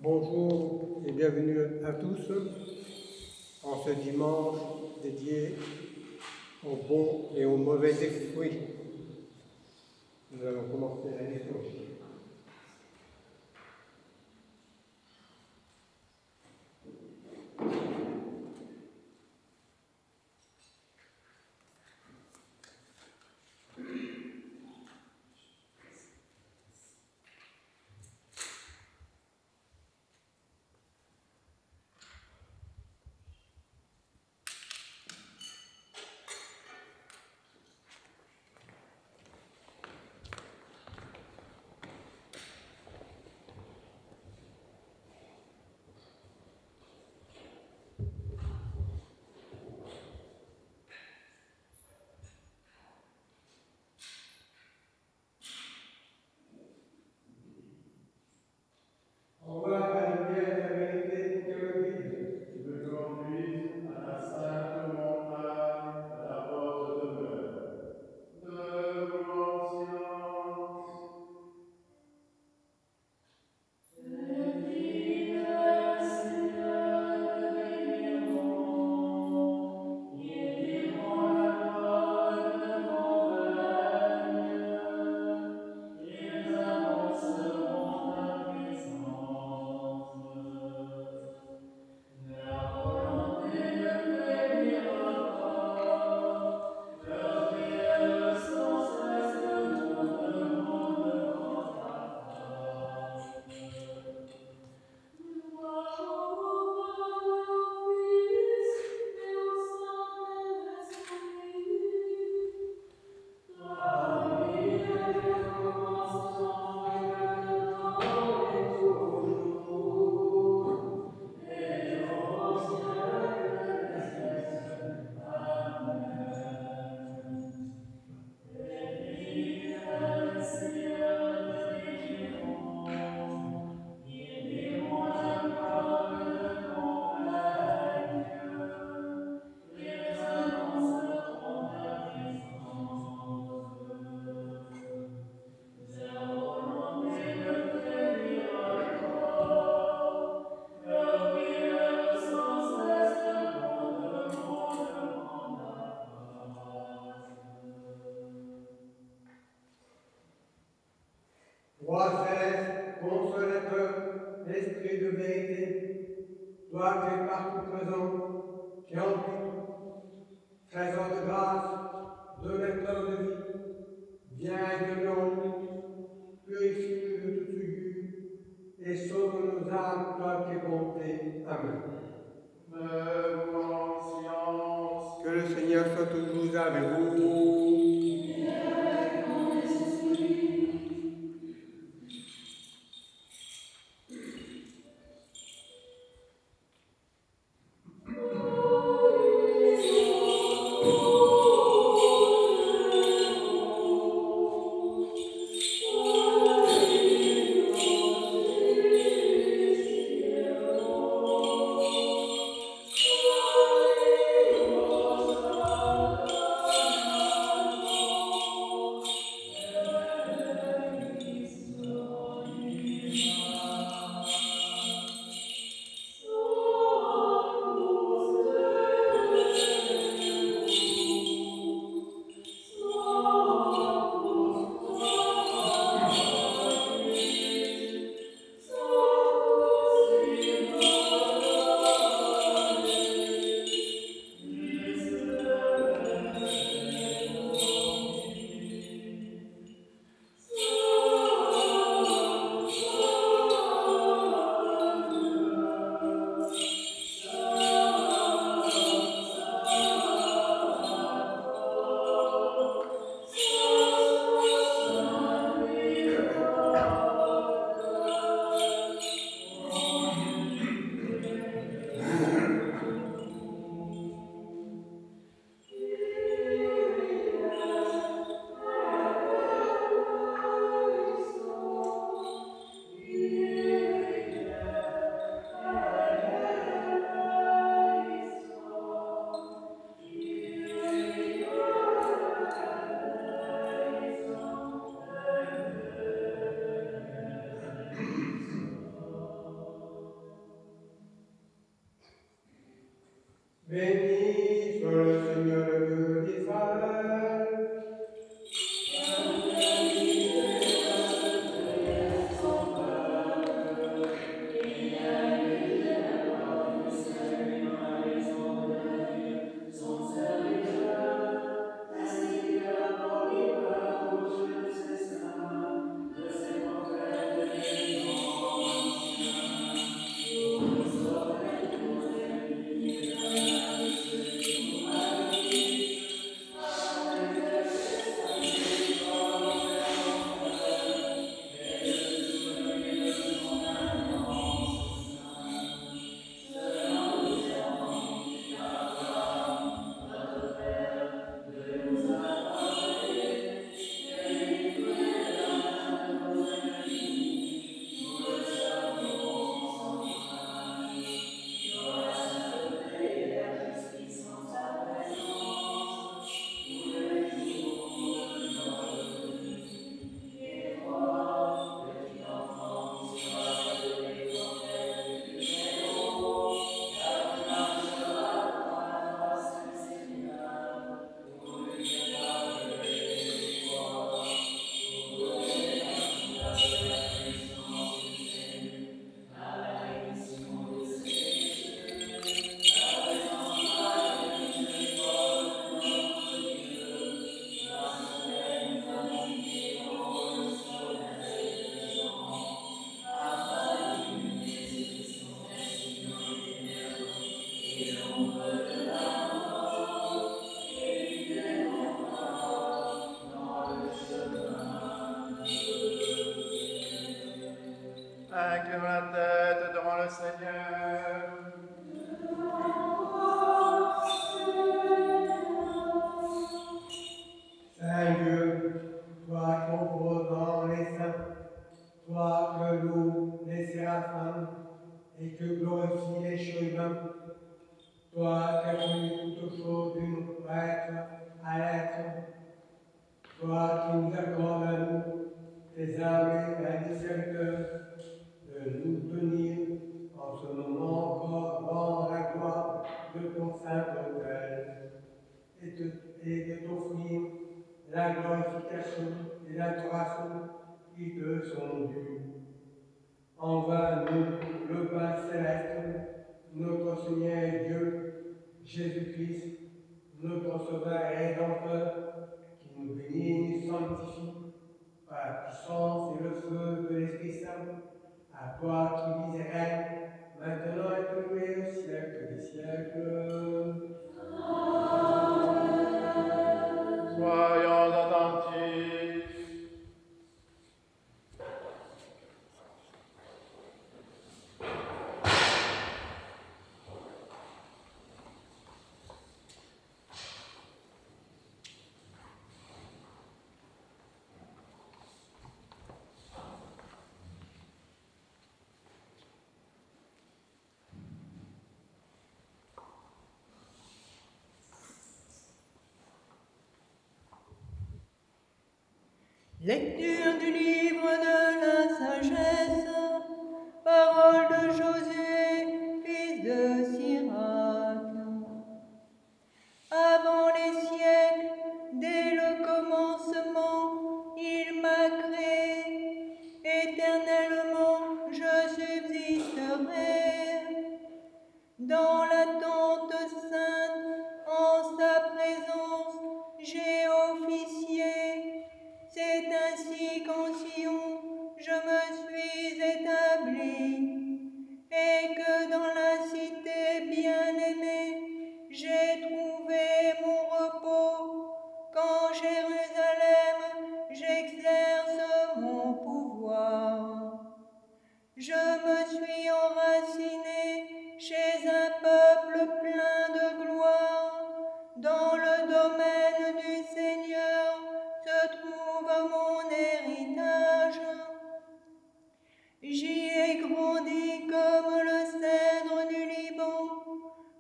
Bonjour et bienvenue à tous en ce dimanche dédié aux bons et aux mauvais esprits. Nous allons commencer la liturgie. Envoie ta lumière et ta vérité pour qu'elle me guide. Tu me conduises à ta sainte montagne, à ta porte demeure. Debout en silence. Roi céleste, consolateur, esprit de vérité, toi qui es partout présent, qui emplis tout, trésor de grâce, donateur de vie, viens et donne-nous, purifie-nous de tout souillure, et sauve nos âmes, toi qui es bonté. Amen. Debout en silence. Que le Seigneur soit toujours avec vous. Béni soit le Seigneur Dieu d'Israël. Inclinons la tête devant le Seigneur. Saint Dieu, toi composant les saints, toi que louent les séraphins et que glorifient les chérubins, toi qui as connu toutes choses d'une être à l'être, toi qui nous accordes à nous, tes âmes et à des serviteurs, de nous tenir en ce moment encore dans la gloire de ton saint autel et de t'offrir la glorification et l'adoration qui te sont dues. Envoie nous le Père céleste, notre Seigneur et Dieu, Jésus-Christ, notre Sauveur et Rédempteur, qui nous bénit et nous sanctifie par la puissance et le feu de l'Esprit Saint, à toi qui vis et règnes, maintenant et toujours et au siècle des siècles. Soyons attentifs. Lecture du livre de la sagesse, parole de Josué, fils de Sirac. Avant les siècles, dès le commencement, il m'a créé, éternellement je subsisterai. Dans l'attente sainte, en sa présence, j'ai officié. C'est ainsi qu'en Sion, je me suis établi, et que dans la cité bien-aimée, j'ai trouvé mon repos. Qu'en Jérusalem, j'exerce mon pouvoir. Je me suis enraciné chez un peuple plein de gloire. Dans le domaine du Seigneur se trouve mon héritage. J'y ai grandi comme le cèdre du Liban,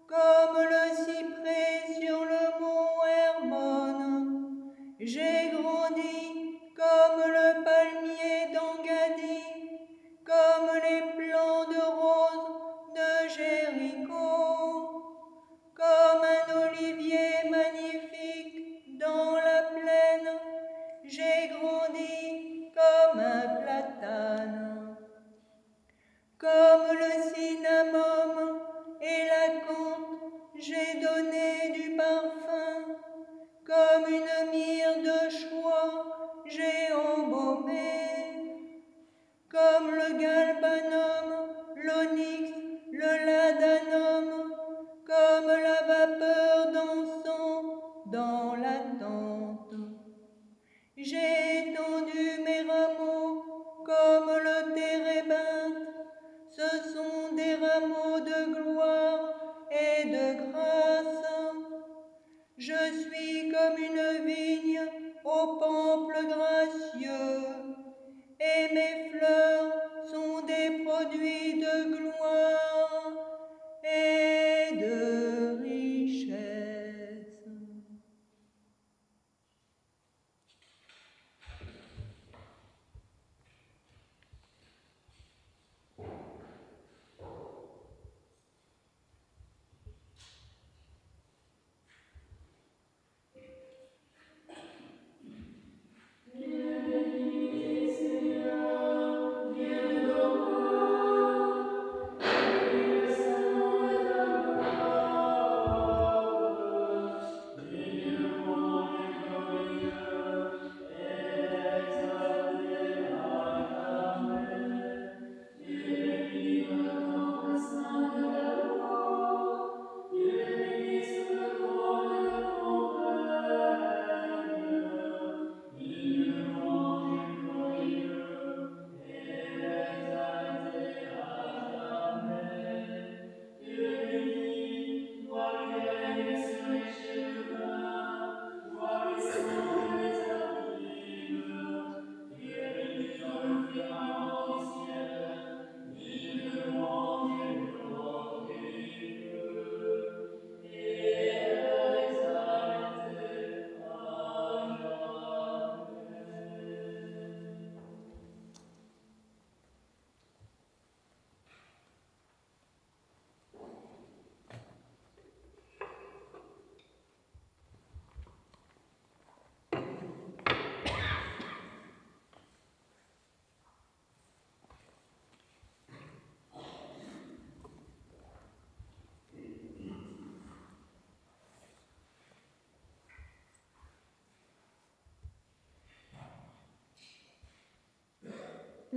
comme le cyprès sur le mont Hermon. J'ai grandi comme le palmier d'Engaddi, comme les plants de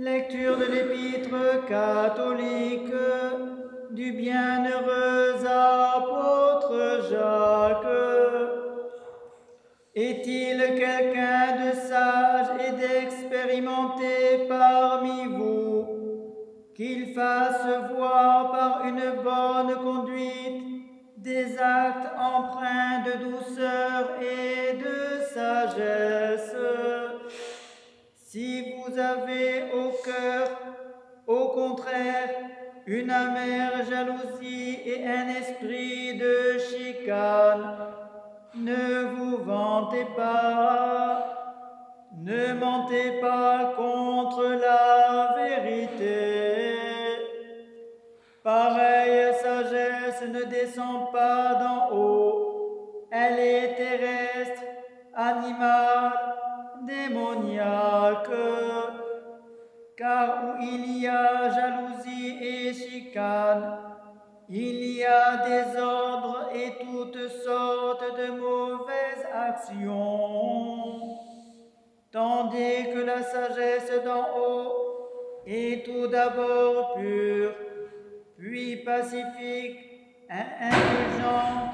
Lecture de l'épître catholique du bienheureux apôtre Jacques. Est-il quelqu'un de sage et d'expérimenté parmi vous, qu'il fasse voir par une bonne conduite des actes empreints de douceur et de sagesse? Si vous avez au cœur, au contraire, une amère jalousie et un esprit de chicane, ne vous vantez pas, ne mentez pas contre la vérité. Pareille sagesse ne descend pas d'en haut, elle est terrestre, animale, démoniaque. Car où il y a jalousie et chicane, il y a désordre et toutes sortes de mauvaises actions. Tandis que la sagesse d'en haut est tout d'abord pure, puis pacifique, indulgente,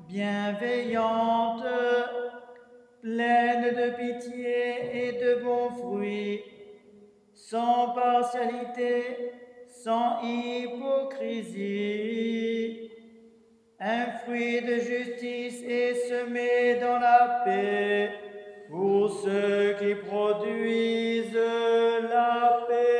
bienveillante, pleine de pitié et de bons fruits, sans partialité, sans hypocrisie. Un fruit de justice est semé dans la paix pour ceux qui produisent la paix.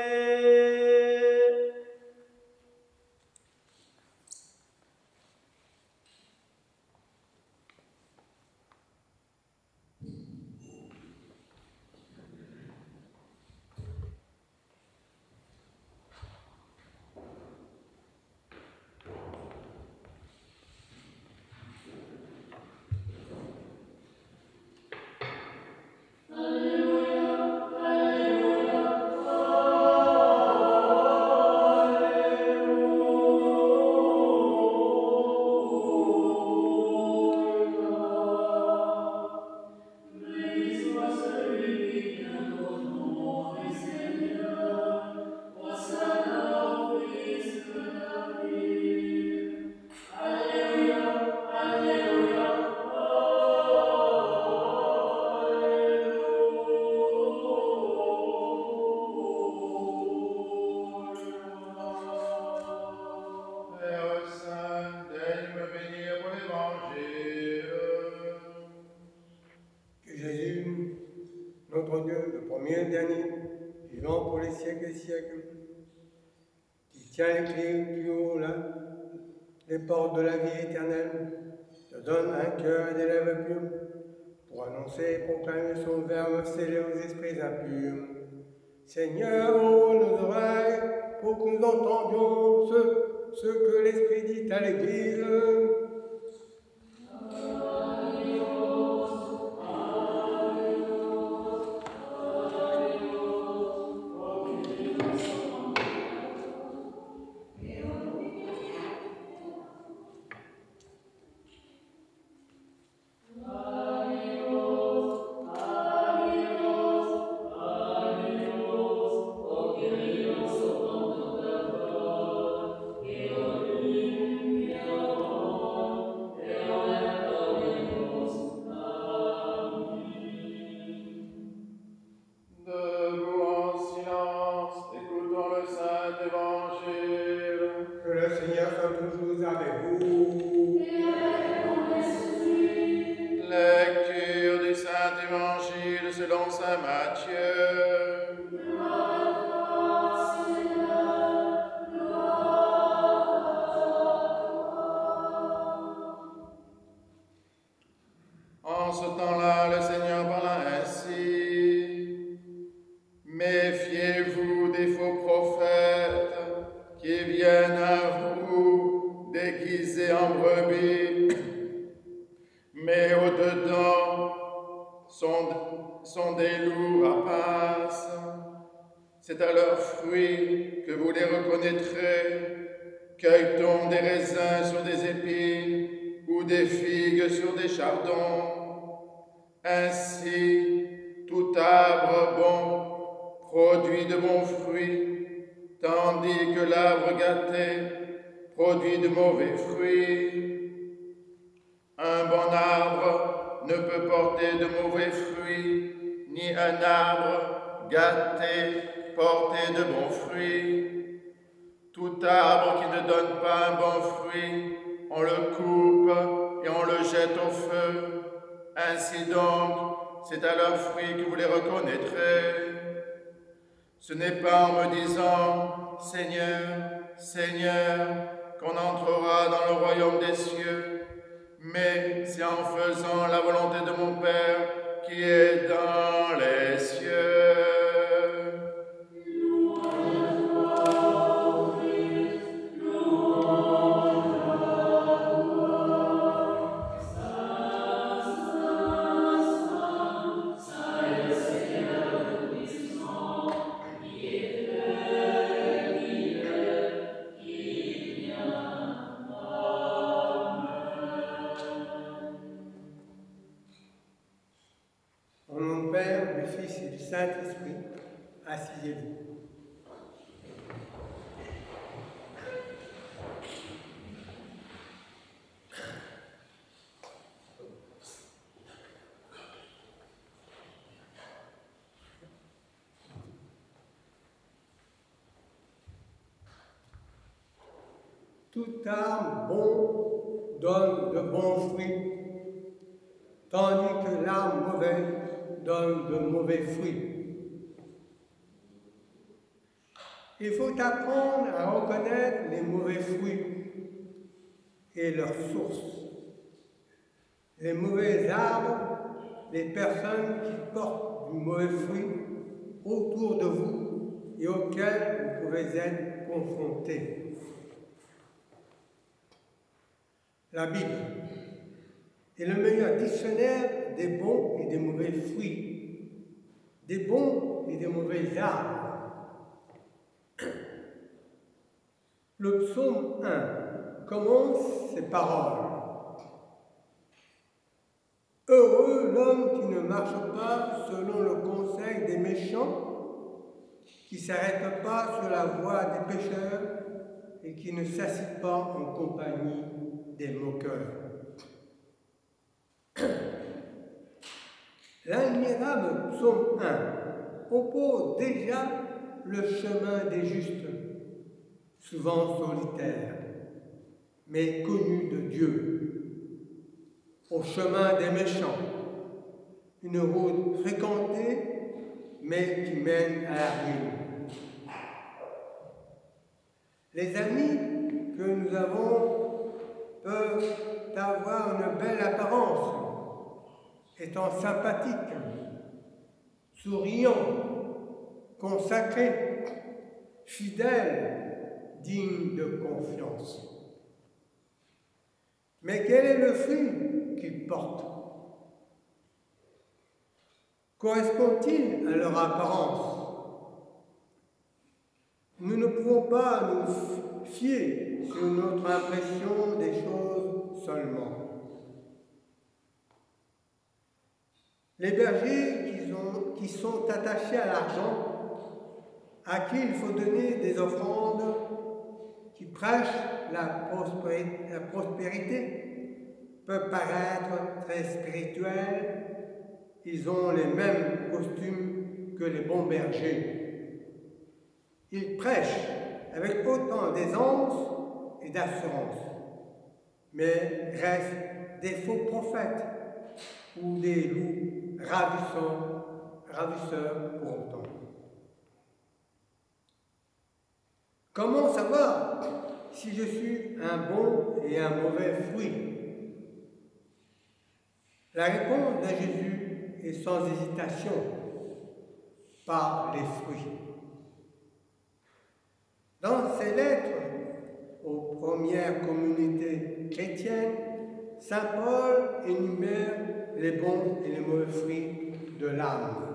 Notre Dieu, le premier et le dernier, vivant pour les siècles des siècles, qui tient les clés du haut là, les portes de la vie éternelle, te donne un cœur et des lèvres pures, pour annoncer et proclamer son verbe scellé aux esprits impurs. Seigneur, ouvre nos oreilles pour que nous entendions ce que l'Esprit dit à l'Église. En ce temps-là, le Seigneur parla ainsi. Méfiez-vous des faux prophètes qui viennent à vous déguisés en brebis, mais au-dedans sont des loups rapaces. C'est à leurs fruits que vous les reconnaîtrez. Cueille-t-on des raisins sur des épines ou des figues sur des chardons? Ainsi, tout arbre bon produit de bons fruits, tandis que l'arbre gâté produit de mauvais fruits. Un bon arbre ne peut porter de mauvais fruits, ni un arbre gâté porter de bons fruits. Tout arbre qui ne donne pas un bon fruit, on le coupe et on le jette au feu. Ainsi donc, c'est à leurs fruits que vous les reconnaîtrez. Ce n'est pas en me disant « Seigneur, Seigneur » qu'on entrera dans le royaume des cieux, mais c'est en faisant la volonté de mon Père qui est dans les cieux. Au nom du Père, du Fils et du Saint-Esprit, asseyez-vous. Tout arbre bon donne de bons fruits, tandis que l'arbre mauvais donne de mauvais fruits. Il faut apprendre à reconnaître les mauvais fruits et leurs sources. Les mauvais arbres, les personnes qui portent du mauvais fruit autour de vous et auxquels vous pouvez être confrontés. La Bible est le meilleur dictionnaire des bons et des mauvais fruits, des bons et des mauvais arbres. Le psaume 1 commence ces paroles. Heureux l'homme qui ne marche pas selon le conseil des méchants, qui ne s'arrête pas sur la voie des pécheurs et qui ne s'assied pas en compagnie des moqueurs. L'admirable psaume 1 oppose déjà le chemin des justes, souvent solitaire, mais connu de Dieu, au chemin des méchants, une route fréquentée, mais qui mène à la ruine. Les amis que nous avons peuvent avoir une belle apparence, étant sympathiques, souriants, consacrés, fidèles, dignes de confiance. Mais quel est le fruit qu'ils portent? Correspond-il à leur apparence? Nous ne pouvons pas nous fier sur notre impression des choses seulement. Les bergers qui sont attachés à l'argent, à qui il faut donner des offrandes, qui prêchent la prospérité, peuvent paraître très spirituels. Ils ont les mêmes costumes que les bons bergers. Ils prêchent avec autant d'aisance et d'assurance, mais restent des faux prophètes ou des loups ravisseurs pour autant. Comment savoir si je suis un bon et un mauvais fruit? La réponse de Jésus est sans hésitation, par les fruits. Dans ses lettres aux premières communautés chrétiennes, saint Paul énumère les bons et les mauvais fruits de l'âme.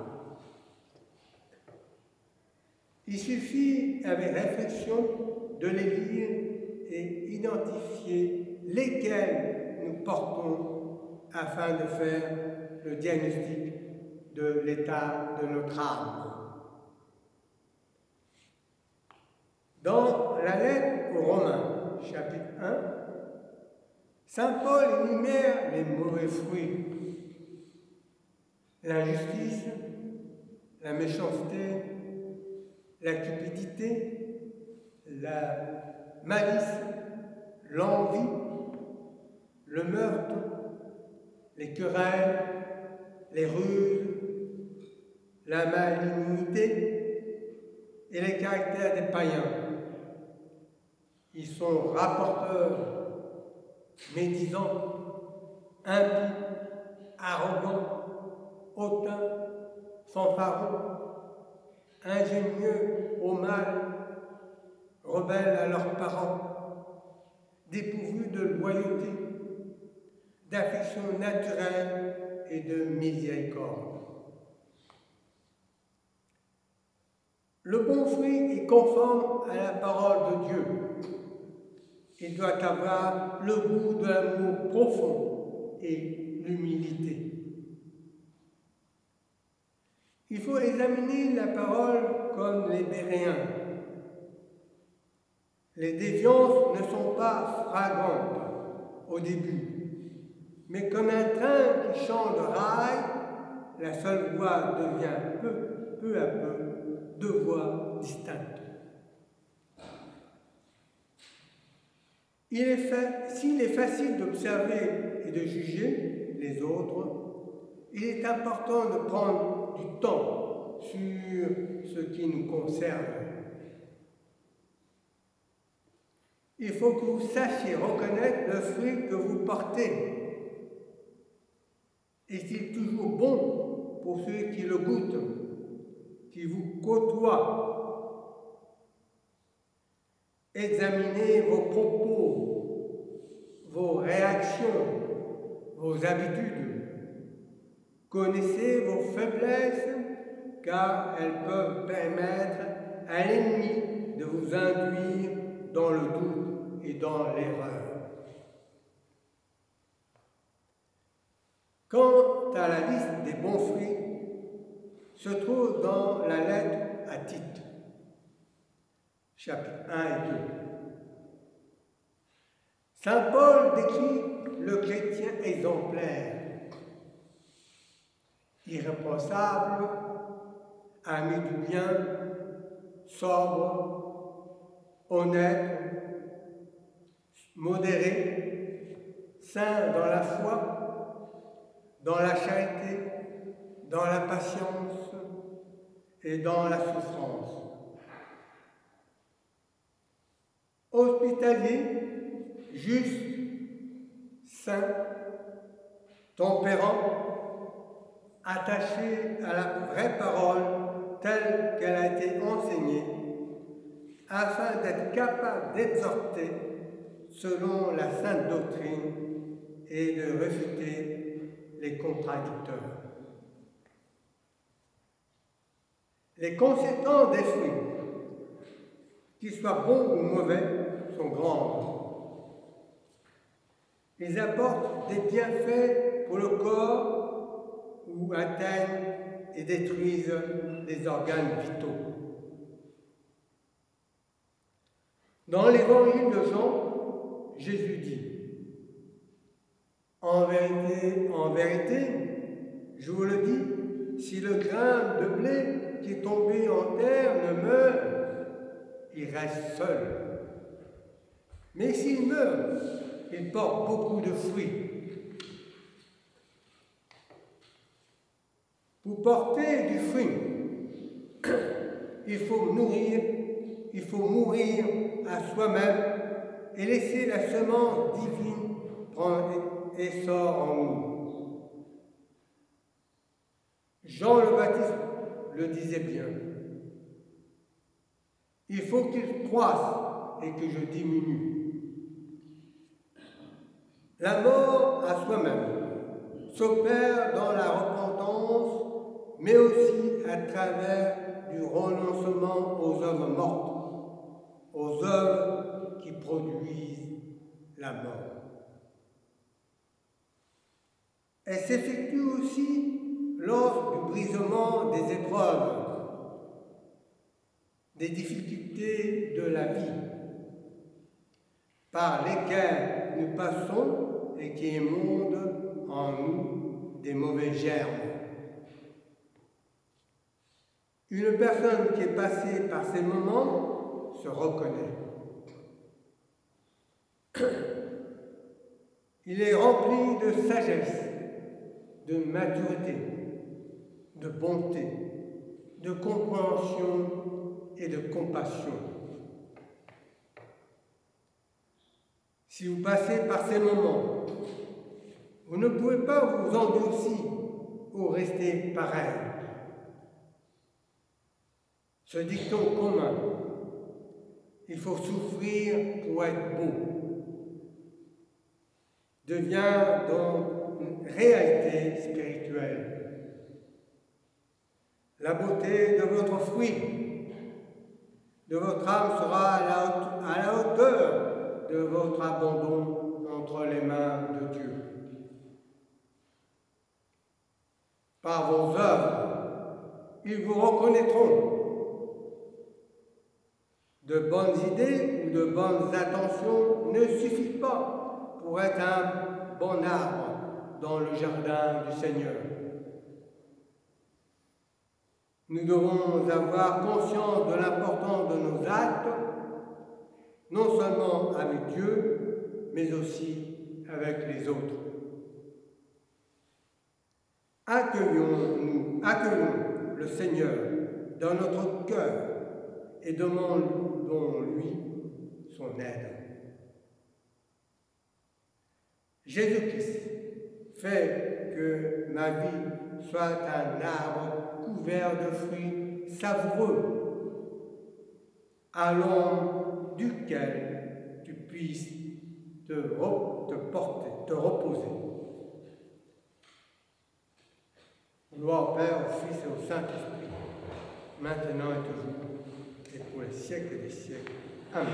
Il suffit, avec réflexion, de les lire et identifier lesquels nous portons afin de faire le diagnostic de l'état de notre âme. Dans la lettre aux Romains, chapitre 1, saint Paul énumère les mauvais fruits: l'injustice, la méchanceté, la cupidité, la malice, l'envie, le meurtre, les querelles, les ruses, la malignité et les caractères des païens. Ils sont rapporteurs, médisants, impies, arrogants, hautains, fanfarons, ingénieux au mal, rebelles à leurs parents, dépourvus de loyauté, d'affection naturelle et de miséricorde. Le bon fruit est conforme à la parole de Dieu. Il doit avoir le goût de l'amour profond et l'humilité. Il faut examiner la parole comme les Béréens. Les déviances ne sont pas flagrantes au début, mais comme un train qui change de rail, la seule voie devient peu à peu deux voies distinctes. S'il est facile d'observer et de juger les autres, il est important de prendre du temps sur ce qui nous concerne. Il faut que vous sachiez reconnaître le fruit que vous portez. Est-il toujours bon pour ceux qui le goûtent, qui vous côtoient? Examinez vos propos, vos réactions, vos habitudes. Connaissez vos faiblesses, car elles peuvent permettre à l'ennemi de vous induire dans le doute et dans l'erreur. Quant à la liste des bons fruits, se trouve dans la lettre à Tite, chapitres 1 et 2. Saint Paul décrit le chrétien exemplaire, irréprochable, ami du bien, sobre, honnête, modéré, saint dans la foi, dans la charité, dans la patience et dans la souffrance. Hospitalier, juste, saint, tempérant, attaché à la vraie parole telle qu'elle a été enseignée, afin d'être capable d'exhorter selon la sainte doctrine et de réfuter les contradicteurs. Les conséquences des fruits, qu'ils soient bons ou mauvais, sont grandes. Ils apportent des bienfaits pour le corps ou atteignent et détruisent les organes vitaux. Dans l'évangile de Jean, Jésus dit: en vérité, je vous le dis, si le grain de blé qui est tombé en terre ne meurt, il reste seul. Mais s'il meurt, il porte beaucoup de fruits. Pour porter du fruit, il faut mourir à soi-même et laisser la semence divine prendre essor en nous. Jean le Baptiste le disait bien: il faut qu'il croisse et que je diminue. La mort à soi-même s'opère dans la repentance, mais aussi à travers du renoncement aux œuvres mortes, aux œuvres qui produisent la mort. Elle s'effectue aussi lors du brisement des épreuves. des difficultés de la vie par lesquelles nous passons et qui émondent en nous des mauvais germes. Une personne qui est passée par ces moments se reconnaît. Il est rempli de sagesse, de maturité, de bonté, de compréhension et de compassion. Si vous passez par ces moments, vous ne pouvez pas vous endurcir ou rester pareil. Ce dicton commun, il faut souffrir pour être beau, devient donc une réalité spirituelle. La beauté de votre fruit, de votre âme sera à la hauteur de votre abandon entre les mains de Dieu. Par vos œuvres, ils vous reconnaîtront. De bonnes idées ou de bonnes intentions ne suffisent pas pour être un bon arbre dans le jardin du Seigneur. Nous devons avoir conscience de l'importance de nos actes, non seulement avec Dieu, mais aussi avec les autres. Accueillons le Seigneur dans notre cœur et demandons-lui son aide. Jésus-Christ fait que ma vie soit un arbre couvert de fruits savoureux, à l'ombre duquel tu puisses te reposer. Gloire au Père, au Fils et au Saint-Esprit, maintenant et toujours, et pour les siècles des siècles. Amen.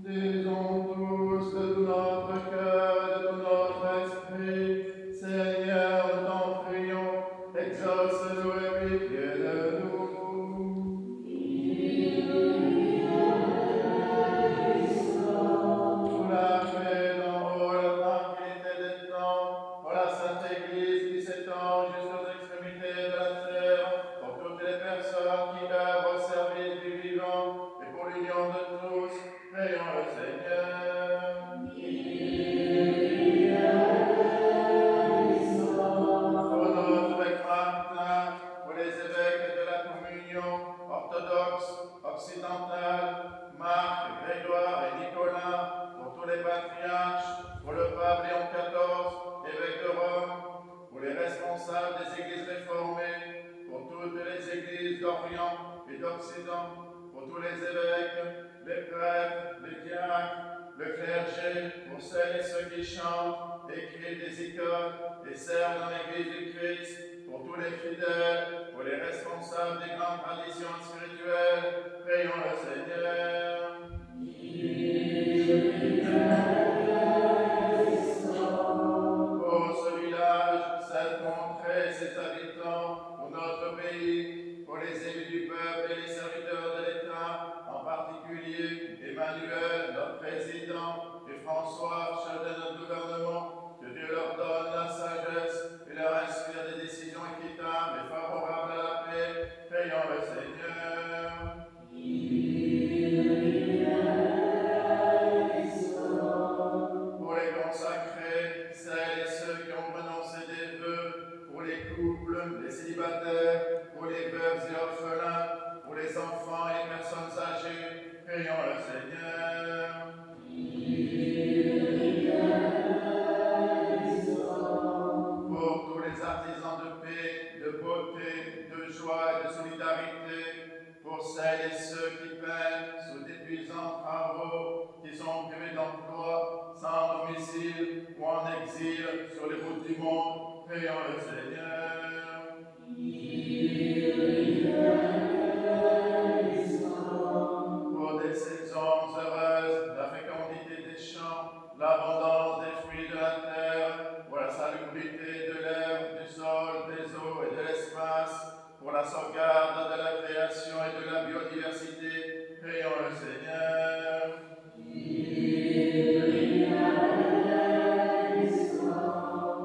Disons tous de notre cœur, de notre esprit, Seigneur, nous t'en prions, exauce-nous et pitié de nous. Pour la paix d'en haut, la tranquillité des temps, pour la Sainte Église qui s'étend jusqu'aux extrémités de la terre, pour toutes les personnes qui œuvrent au service du vivant, et pour l'union de tous, prions le Seigneur. Pour notre évêque Martin, pour les évêques de la communion orthodoxe, occidentale, Marc, Grégoire et Nicolas, pour tous les patriarches, pour le pape Léon XIV, évêque de Rome, pour les responsables des églises réformées, pour toutes les églises d'Orient et d'Occident, pour tous les évêques, les prêtres, les diacres, le clergé, pour celles et ceux qui chantent, écrivent des icônes et servent dans l'église du Christ, pour tous les fidèles, pour les responsables des grandes traditions spirituelles, prions le Seigneur. Pour ce village, cette contrée et ses habitants, pour notre pays, pour les élus du peuple et les serviteurs de l'État, en particulier Emmanuel, notre président, et François, chef de notre gouvernement, que Dieu leur donne la sagesse et leur inspire des décisions équitables et favorables à la paix, prions le Seigneur. sur les routes du monde, prions le Seigneur. Pour des saisons heureuses, la fécondité des champs, l'abondance des fruits de la terre, pour la salubrité de l'air, du sol, des eaux et de l'espace, pour la sauvegarde de la création et de la biodiversité, prions le Seigneur.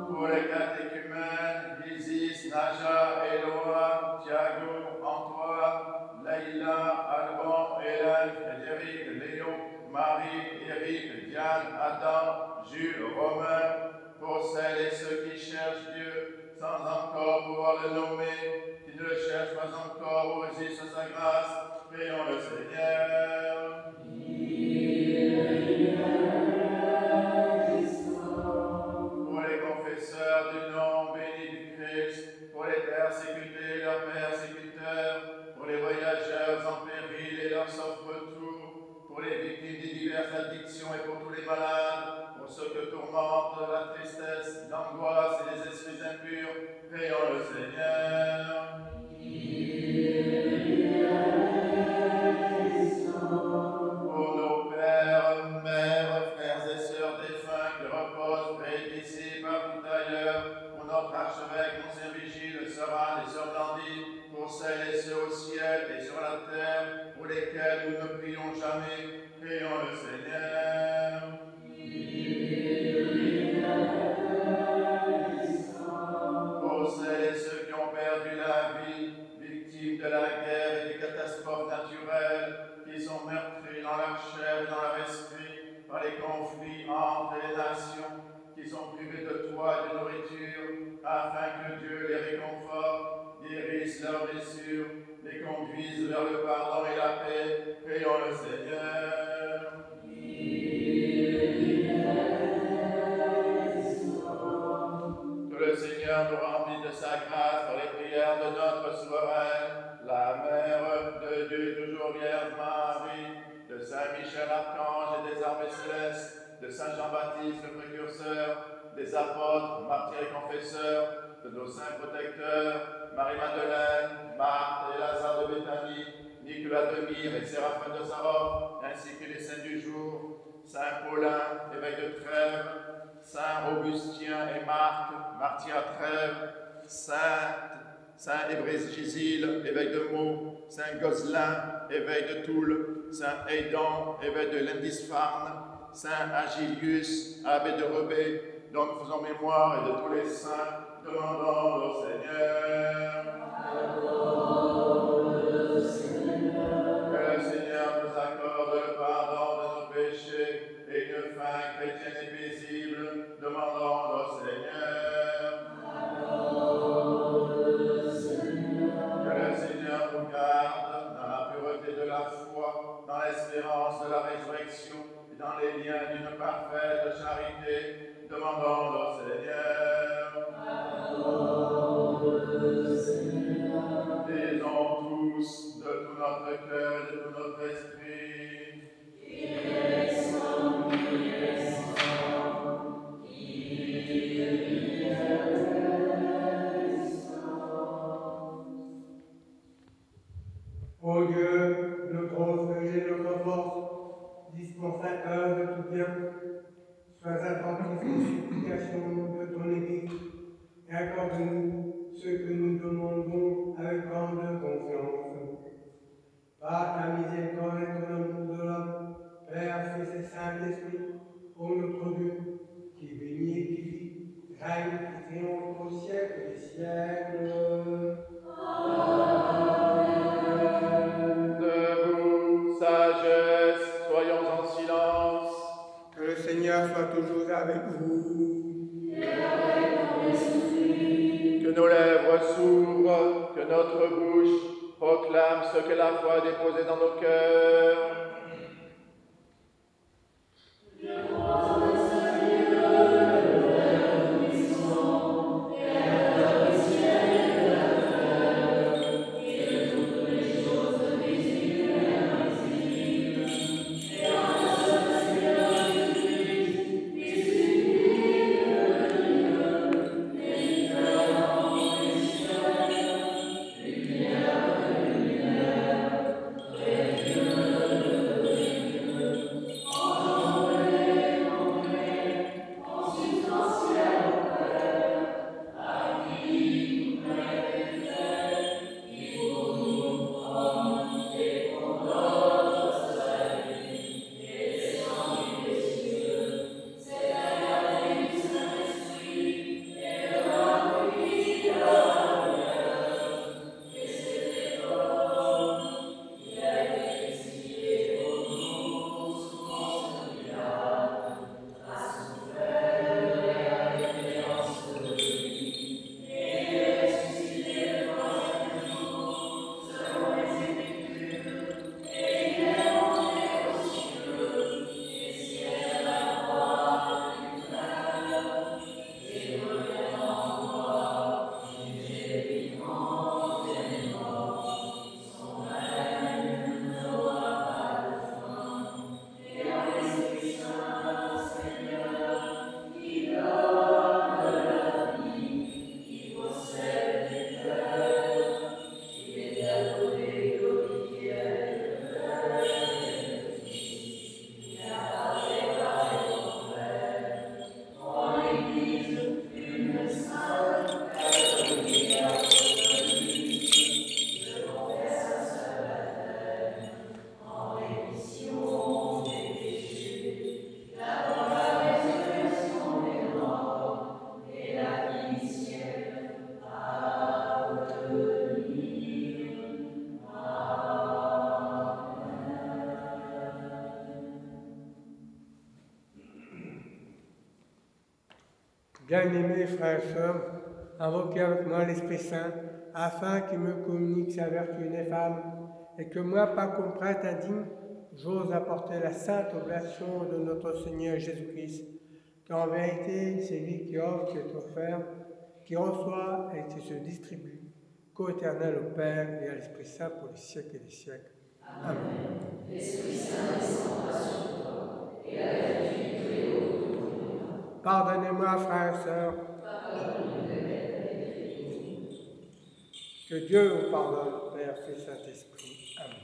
Pour les catéchumènes, Isis, Naja, Eloa, Thiago, Antoine, Leïla, Alban, Hélène, Frédéric, Léo, Marie, Éric, Diane, Adam, Jules, Romain, pour celles et ceux qui cherchent Dieu sans encore pouvoir le nommer, qui ne le cherchent pas encore ou résistent à sa grâce, prions le Seigneur. Pour les confesseurs du nom béni du Christ, pour les persécutés et leurs persécuteurs, pour les voyageurs en péril et leur sauf retour, pour les victimes des diverses addictions et pour tous les malades, pour ceux que tourmentent la tristesse, l'angoisse et les esprits impurs, prions le Seigneur. Pour nos pères, mères, frères et sœurs défunts qui reposent près d'ici, partout ailleurs, pour notre archevêque, Monseigneur Vigile, Sœur et Sœur Blandine, pour celles et ceux au ciel et sur la terre, pour lesquels nous ne prions jamais, prions le Seigneur. Pour celles et ceux qui ont perdu la vie, victimes de la guerre et des catastrophes naturelles, qui sont meurtris dans leur chair et dans leur esprit par les conflits entre les nations, qui sont privés de toit et de nourriture, afin que Dieu les réconforte, guérisse leurs blessures, les conduise vers le pardon et la paix, prions le Seigneur. Que le Seigneur nous remplisse de sa grâce par les prières de notre souveraine, la Mère de Dieu, toujours Vierge Marie, de Saint Michel Archange et des armées célestes, de Saint Jean-Baptiste le précurseur, des apôtres, martyrs et confesseurs, de nos saints protecteurs, Marie-Madeleine, Marthe et Lazare de Béthanie, Nicolas de Myre et Séraphin de Sarov, ainsi que les saints du jour, Saint Paulin, évêque de Trèves, Saint Augustien et Marc, martyrs à Trèves, Saint Hébrégizile, évêque de Meaux, Saint Gozlin, évêque de Toul, Saint Aidan, évêque de Lindisfarne, Saint Agilius, abbé de Rebais, dont nous faisons mémoire, et de tous les saints, demandons au Seigneur. Que le Seigneur nous accorde le pardon de nos péchés et une fin chrétienne et paisible, demandons au Seigneur. Que le Seigneur nous garde dans la pureté de la foi, dans l'espérance de la résurrection et dans les liens d'une parfaite charité, demandons au Seigneur. Disons tous de tout notre cœur et de tout notre esprit. Ô Dieu, notre refuge et notre force, dispensateur de tout bien, sois attentif aux supplications de ton Église et accorde-nous ce que nous demandons avec grande confiance. Par ta miséricorde et ton amour de l'homme, Père, Fils et Saint-Esprit, ô notre Dieu, qui bénit et qui vit, règne et triomphe au siècle des siècles. Debout, sagesse, soyons en silence. Que le Seigneur soit toujours avec vous. Que nos lèvres s'ouvrent, que notre bouche proclame ce que la foi a déposé dans nos cœurs. Bien-aimés frères et sœurs, invoquez avec moi l'Esprit Saint, afin qu'il me communique sa vertu ineffable, et que moi, par comme prêtre indigne, j'ose apporter la sainte oblation de notre Seigneur Jésus-Christ, car en vérité, c'est lui qui offre, qui est offert, qui reçoit et qui se distribue, qu'au-Éternel au Père et à l'Esprit Saint pour les siècles et des siècles. Amen. L'Esprit Saint descendra sur toi, et la vertu du Très-Haut. Pardonnez-moi, frères et sœurs. Que Dieu vous pardonne, Père, Fils, Saint-Esprit. Amen.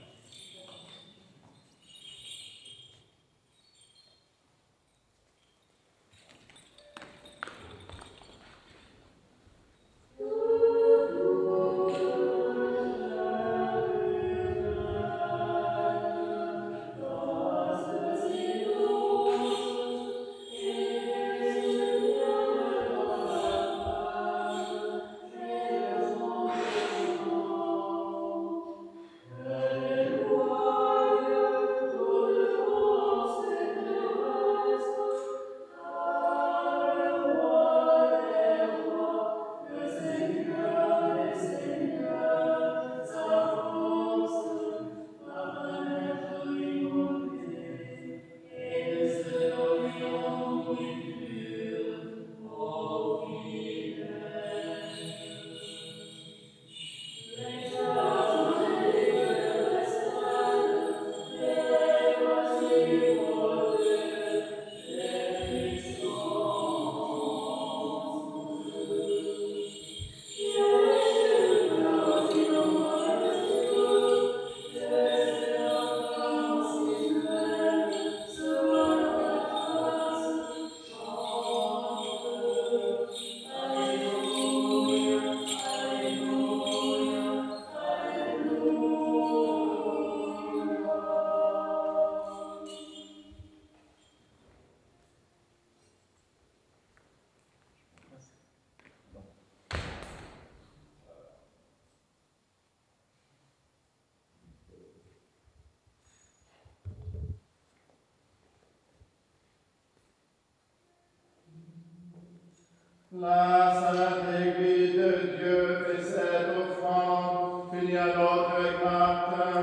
La Sainte Église de Dieu fait cette offrande, unie à notre évêque Martin,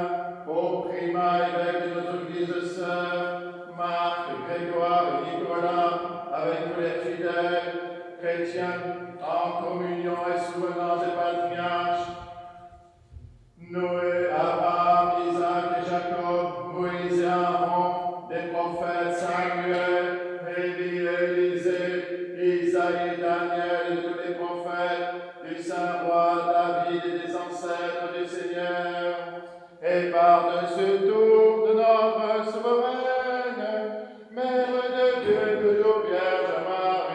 au primat évêque de nos églises sœurs, Marc, Grégoire et Nicolas, avec tous les fidèles chrétiens, en communion et souvenant des patriarches, Noé, Abraham, Isaac et Jacob, Moïse et Aaron, des prophètes Samuel, Élie, Élisée, Isaïe, Daniel et tous les prophètes, du saint roi David et des ancêtres du Seigneur, et par-dessus tout de notre souveraine, Mère de Dieu, toujours Vierge Marie.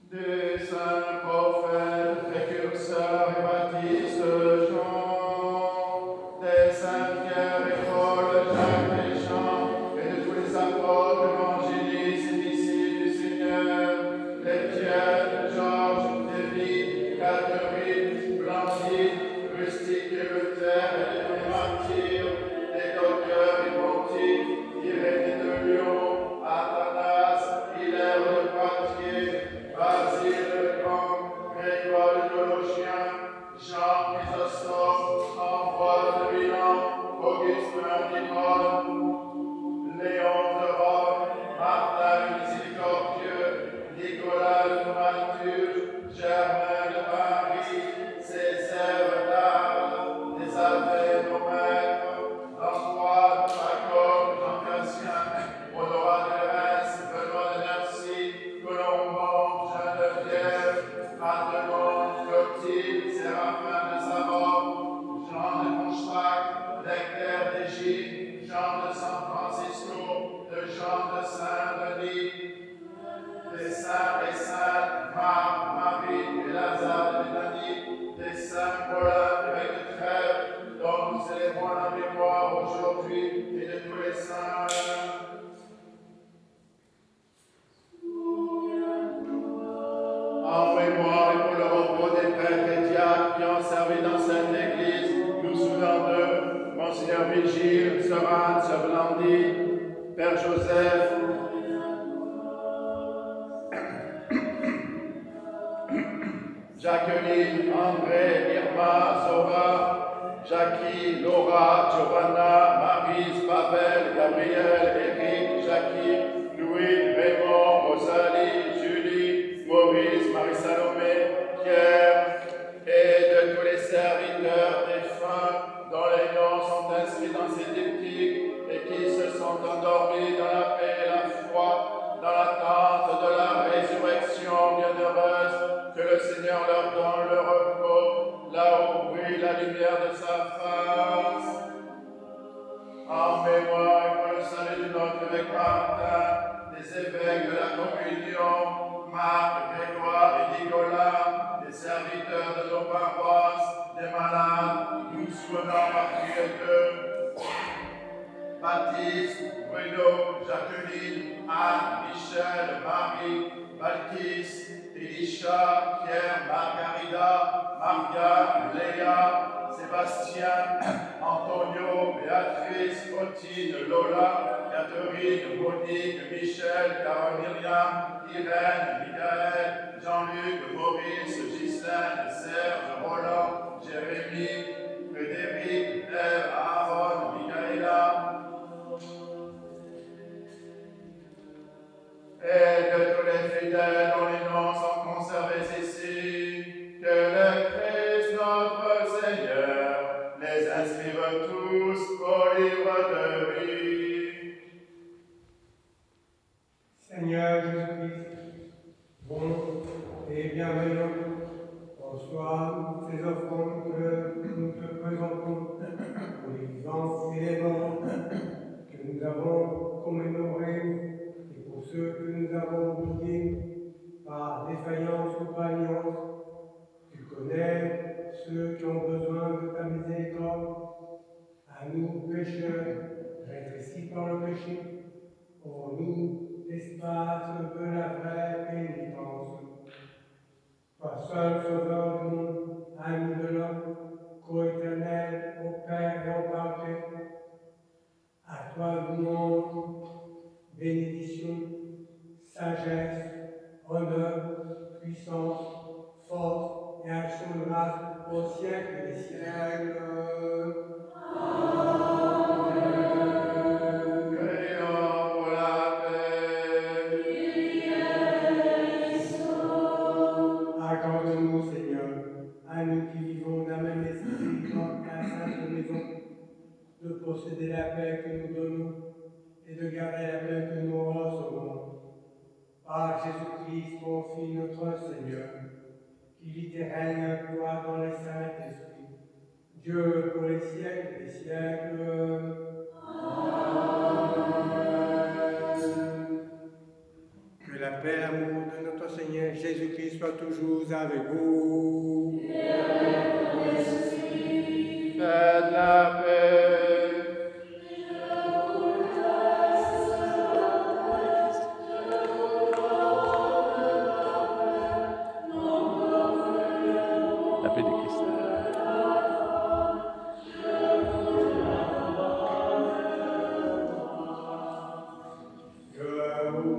Des saints prophètes, précurseurs et baptistes Jean, des saints Pierre et Paul, Jacques et Jean, et de tous les apôtres, évangélistes et disciples du Seigneur, les Pierre, Georges, David, Catherine, Blandine, Rustique et Luther, et de tous les martyrs, les docteurs et pontifes, Irénée de Lyon, Athanas, Hilaire de Poitiers, Basile de Caen, théologiens, Jean Chrysostome, Ambroise de Milan, Augustin d'Hippone, Léon de Rome, Martin le Miséricordieux, Nicolas de Thaumaturge, Germain de Paris, Césaire d'Arles, des abbés nos maîtres, Antoine, Jacob, Jean Cassien, Honorat de Reims, Benoît de Nercy, Colomban, Geneviève, Madelon, Clotilde, Séraphin de Savoie, Jean de Constrac, Leclerc d'Égypte, Jean de San Francisco, de Jean de Saint-Denis, des saints et saintes, Marc, Marie et Lazare de Béthanie, des saints Paulin, évêque de Trèves, dont nous célébrons la mémoire aujourd'hui, et de tous les saints. En mémoire et pour le repos des prêtres et diacres qui ont servi dans cette église, nous souvenons d'eux, Monseigneur Vigile, Sœur Anne, Sœur Blandine, Père Joseph, Jacqueline, André, Irma, Zora, Jackie, Laura, Giovanna, Maryse, Pavel, Gabriel, Eric, Jackie, Louis, Raymond, Rosalie, Julie, Maurice, Marie-Salomé, Pierre, et de tous les serviteurs défunts dont les noms sont inscrits dans ces diptyques et qui se sont endormis dans la paix et la foi, dans l'attente de la résurrection bienheureuse, que le Seigneur leur donne le repos, là où brille la lumière de sa face. En mémoire et pour le salut de notre évêque Martin, des évêques de la communion, Marc, Grégoire et Nicolas, des serviteurs de nos paroisses, des malades, nous souvenons particulier d'eux. Baptiste, Bruno, Jacqueline, Anne, Michel, Marie, Balkis, Elisha, Pierre, Margarida, Maria, Léa, Sébastien, Antonio, Béatrice, Fautine, Lola, Catherine, Monique, Michel, Carole, Myriam, Irène, Michael, Jean-Luc, Maurice, Ghislaine, Serge, Roland, Jérémie, Frédéric, Ève, Aaron, Michaela, et de tous les fidèles dont les noms sont conservés ici, que le Christ notre Seigneur les inscrive tous au livre de vie. Seigneur Jésus-Christ, bon et bienveillant, reçois ces offrandes que nous te présentons pour les vivants et les morts que nous avons commémorés et pour ceux que nous avons oubliés par défaillance ou par ignorance. Tu connais ceux qui ont besoin de ta miséricorde. À nous, pécheurs, rétrécis par le péché, pour nous, l'espace de la vraie pénitence. Toi seul sauveur du monde, ami de l'homme, co-éternel au Père et au Père, à toi nous demandons bénédiction, sagesse, honneur, puissance, force et action de grâce au siècle des siècles. Accorde-nous, Seigneur, à nous qui vivons dans la même esprit dans la sainte maison, de posséder la paix que nous donnons et de garder la paix que nous recevons. Par Jésus-Christ, ton Fils, notre Seigneur, qui vit et règne avec toi dans les Saint-Esprit, Dieu pour les siècles des siècles. Amen. Que la paix et l'amour de notre Seigneur Jésus-Christ soient toujours avec vous. Faites la paix. La paix de Christ. Je vous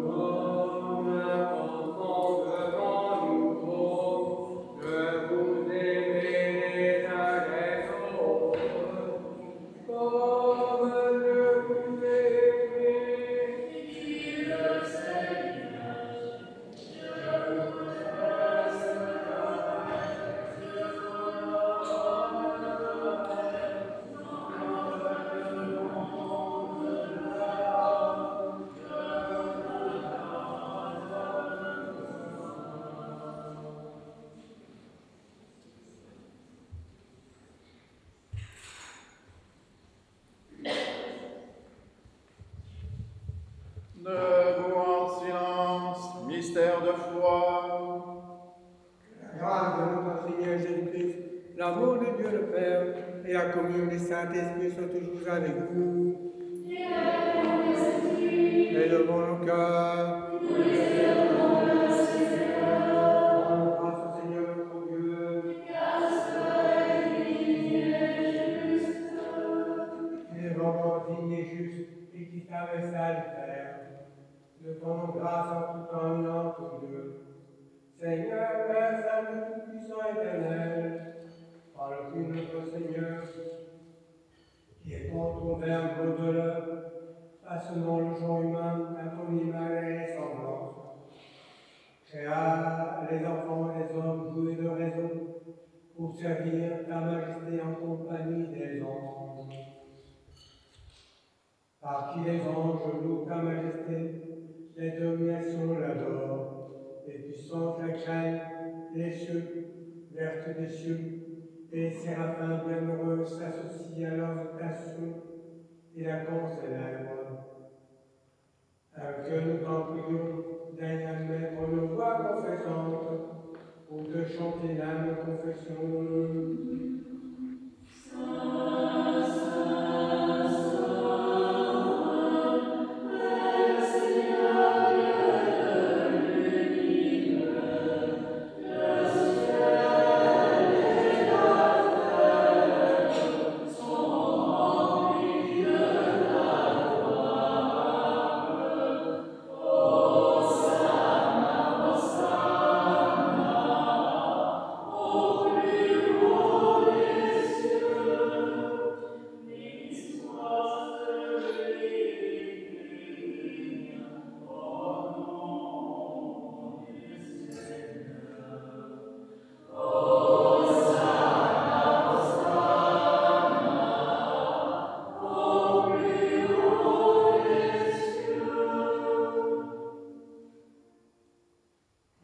l'amour de Dieu le Père et la communion du Saint-Esprit soient toujours avec vous. Élevons nos cœurs. Rendons grâce au Seigneur notre Dieu. Il est vraiment digne et juste, équitable et salutaire. Nous donnons grâce en tout temps et en tout lieu. Seigneur, Père Saint, tout-puissant éternel, par le Christ notre Seigneur, qui est contre ton verbe de l'œuvre, façonnant le genre humain à ton image et semblance, créa les enfants et les hommes doués de raison pour servir ta majesté en compagnie des anges. Par qui les anges louent ta majesté, les dominations l'adorent, les puissances la craignent, les cieux, vertus des cieux, et les séraphins bienheureux s'associent à leurs occasions et la célèbrent. Que nous t'en prions, daigne admettre nos voix confessantes pour te chanter l'âme confession.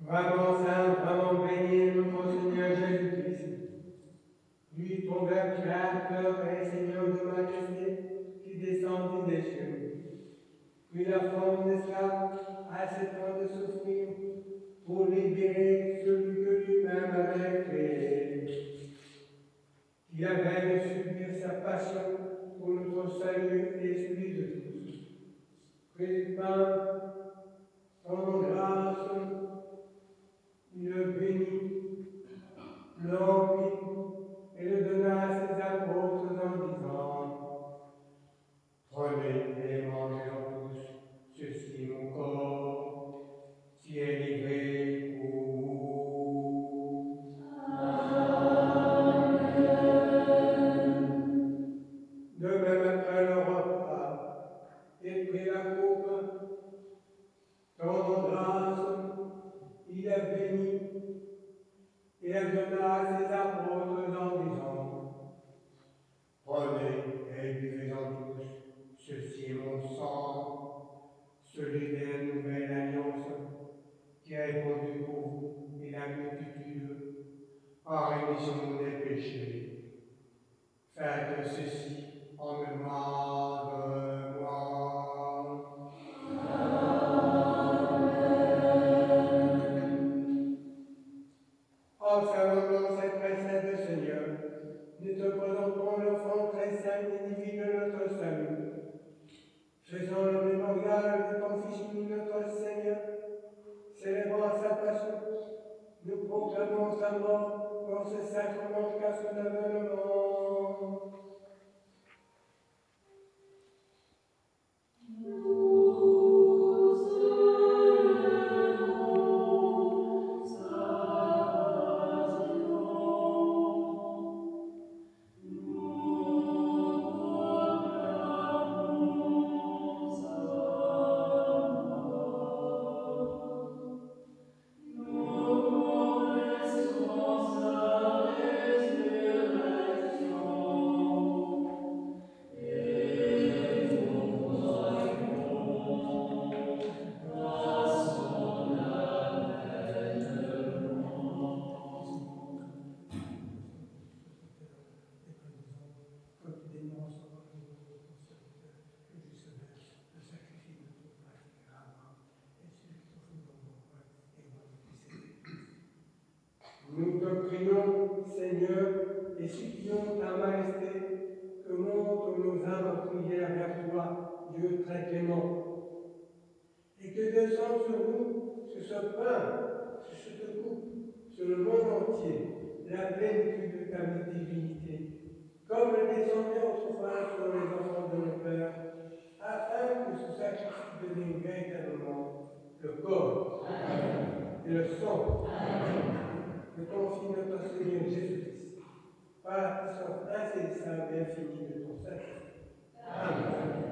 Vraiment saint, vraiment béni notre Seigneur Jésus-Christ. Lui, ton Verbe créateur et Seigneur de majesté, qui descendit des cieux. Puis la forme d'esclave à ce point de souffrir pour libérer celui que lui-même avait créé. Il avait de subir sa passion pour notre salut et celui de tous. Pris du pain, rendons grâce, il le bénit, le remplit et le donna à ses apôtres en disant: Prenez et mangez-en tous, ceci est mon corps, qui est livré pour vous. Amen. De même après le repas, il prit la coupe, rendant grâce, il a béni et la donna à ses apôtres en disant: Prenez et buvez-en tous, ceci est mon sang, celui de la nouvelle alliance, qui a répondu pour vous et la multitude en rémission des péchés. Faites ceci en mémoire de moi. Observons cette précède, Seigneur. Nous te présentons l'offrande très sainte et divine de notre salut. Faisons le mémorial de ton Fils unique, notre Seigneur. Célébrant sa passion, nous proclamons sa mort dans ce sacrement jusqu'à son avènement. Nous te prions, Seigneur, et supplions ta majesté que montent nos âmes en prière vers toi, Dieu très clément, et que descende sur nous, sur ce pain, sur cette coupe, sur le monde entier, la plénitude de ta divinité, comme elle descendait autrefois sur les enfants de nos pères, afin que ce sacrifice devienne véritablement le corps et le sang de ton Fils, notre Seigneur Jésus-Christ, par la puissance insaisissable et infinie de ton Saint-Esprit. Amen.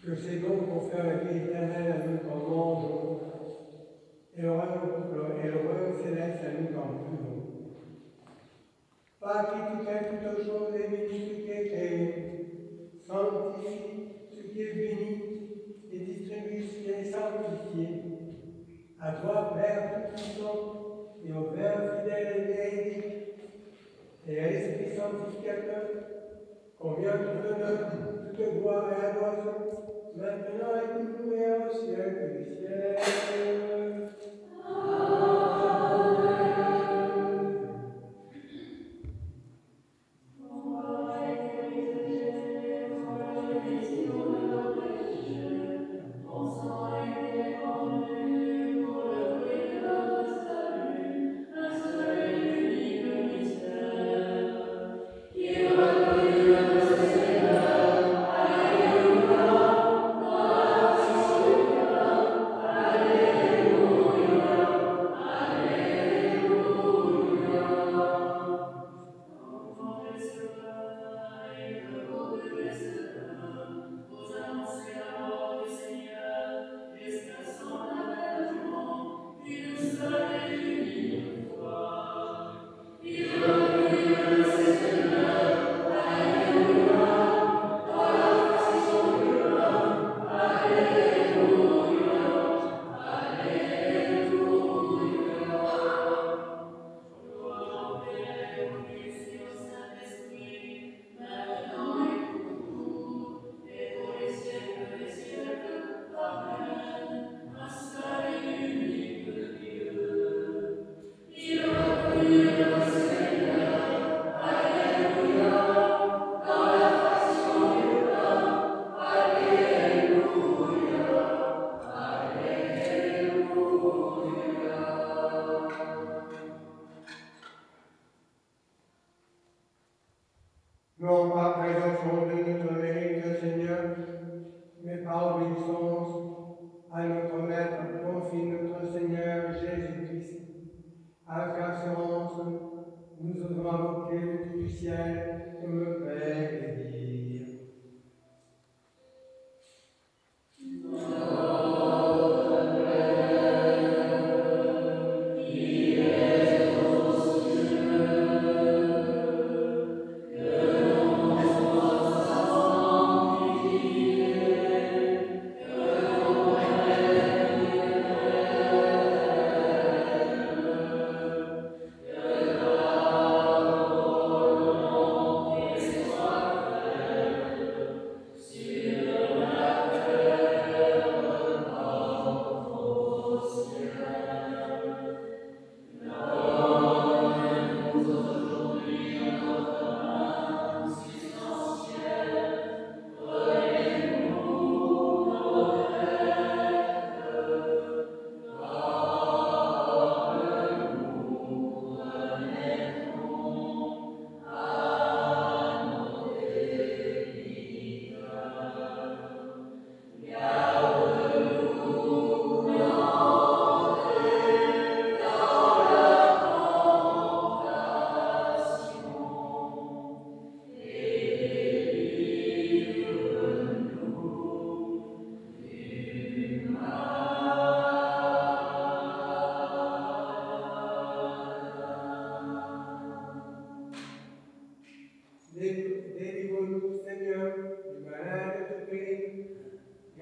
Que ces dons confèrent la vie éternelle à nous qu'en mangeons et le royaume céleste à nous qu'en buvons. Par qui tu crées toutes choses et bénis ce qui est créé, sanctifie ce qui est béni et distribue ce qui est sanctifié. À toi, Père tout-puissant, et au Père fidèle et véridique, et à l'Esprit sanctificateur, convient tout honneur, toute gloire et adoration, maintenant et toujours et au siècle des siècles. Amen.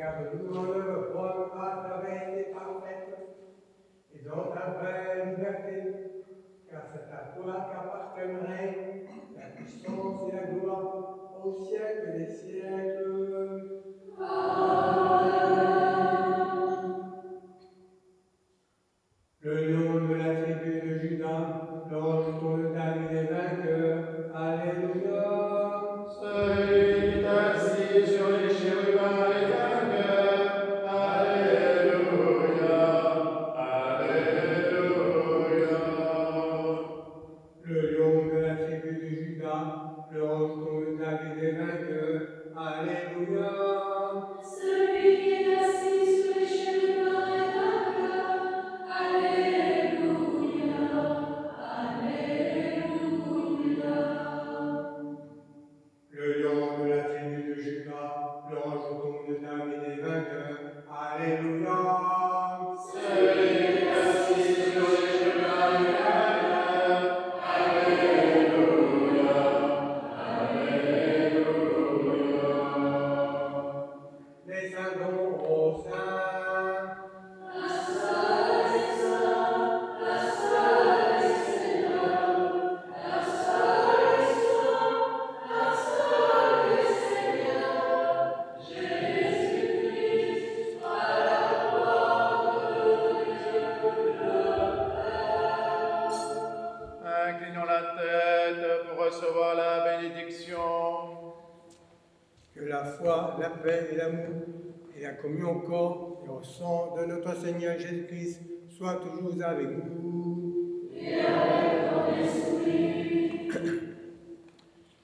car nous dans le bonne grâce avait été parfaite, et dans ta vraie liberté, car c'est à toi qu'appartiennerait la puissance et la gloire au siècle des siècles. Le lion de la tribu de Judas, l'ange pour le David des vainqueurs, alléluia. Celui qui est assis sur les chérubins est vainqueur, alléluia, alléluia. Le lion de la tribu de Judas, l'ange pour le David des vainqueurs, alléluia. Celui qui est assis sur les chérubins est vainqueur. Alléluia, alléluia. Le lion de la tribu de Judas, l'ange pour le David des vainqueurs, alléluia. Celui qui est assis sur les chérubins est vainqueur, alléluia, alléluia. Les saints dons aux saints. Inclinons la tête pour recevoir la bénédiction. Que la foi, la paix et l'amour et la communion au corps et au sang de notre Seigneur Jésus-Christ soient toujours avec vous. Et avec ton esprit.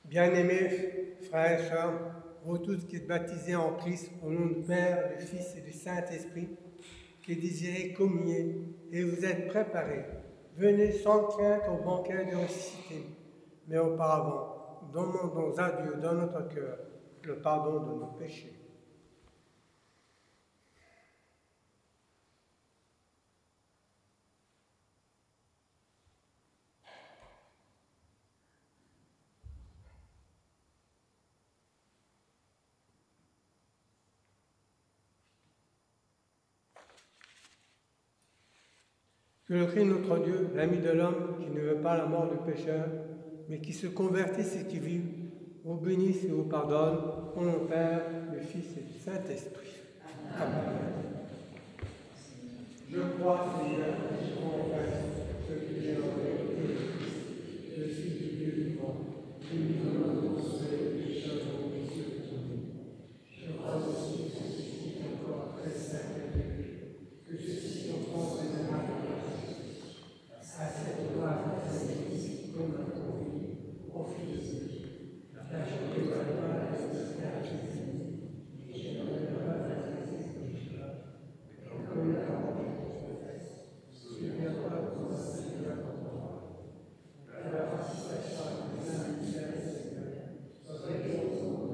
Bien-aimés frères et sœurs, vous tous qui êtes baptisés en Christ au nom du Père, du Fils et du Saint-Esprit, qui désirez communier et vous êtes préparés, venez sans crainte au banquet de ressuscité. Mais auparavant, demandons à Dieu dans notre cœur le pardon de nos péchés. Que le Christ, notre Dieu, l'ami de l'homme, qui ne veut pas la mort du pécheur, mais qui se convertisse et qui vit, vous bénisse et vous pardonne, au nom du Père, du Fils et du Saint-Esprit. Amen. Je crois, Seigneur, et je confesse ce que j'ai entendu. Je suis du Dieu vivant, qui nous donne pour sauver les pécheurs et ceux de ton nom. Je crois aussi que ceci est encore très saint et Dieu, que ceci comprend ses à cette loi de comme un convie, au Fils de Dieu. La journée de la loi reste à Jésus, et je ne veux pas faire comme la parole de confesse, souviens-toi de ton Seigneur en toi. Que la participation des saints du Seigneur soit toujours